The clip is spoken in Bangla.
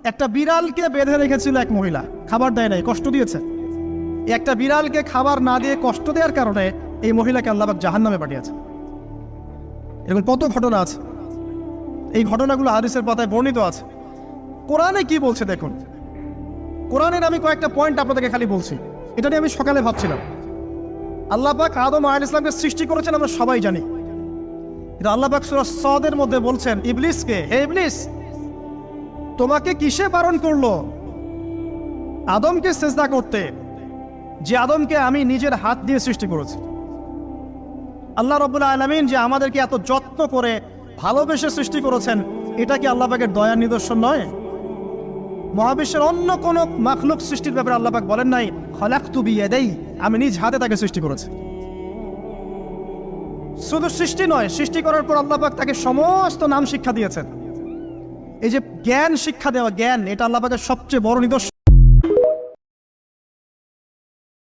একটা বিড়ালকে বেঁধে রেখেছিল এক মহিলা, খাবার দেয় নাই, কষ্ট দিয়েছে। একটা বিড়ালকে খাবার না দিয়ে কষ্ট দেওয়ার কারণে এই মহিলাকে আল্লাহ পাক জাহান্নামে পাঠিয়েছে। এরকম কত ঘটনা আছে, এই ঘটনাগুলো হাদিসের পাতায় বর্ণিত আছে। কোরআনে কি বলছে দেখুন। কোরআনের আমি কয়েকটা পয়েন্ট আপনাদেরকে খালি বলছি, এটা নিয়ে আমি সকালে ভাবছিলাম। আল্লাহ পাক আদম আলাইহিস সালামকে সৃষ্টি করেছেন, আমরা সবাই জানি। এটা আল্লাহ পাক সূরা সাদের মধ্যে বলছেন ইবলিসকে, হে ইবলিস, তোমাকে কিসে বারণ করলো আদমকে সিজদা করতে, যে আদমকে আমি নিজের হাত দিয়ে সৃষ্টি করেছি। আল্লাহ রাব্বুল আলামিন যে আমাদেরকে এত যত্ন করে ভালোবেসে সৃষ্টি করেছেন, এটা কি আল্লাহ পাকের দয়ার নিদর্শন নয়? মহাবিশ্বের অন্য কোন মাখলুক সৃষ্টির ব্যাপারে আল্লাহ পাক বলেন নাই খলাকতু বিয়াদাই, আমি নিজ হাতে তাকে সৃষ্টি করেছি। শুধু সৃষ্টি নয়, সৃষ্টি করার পর আল্লাহ পাক তাকে সমস্ত নাম শিক্ষা দিয়েছেন। এই যে জ্ঞান শিক্ষা দেওয়া, জ্ঞান, এটা আল্লাহ পাকের সবচেয়ে বড় নিদর্শন।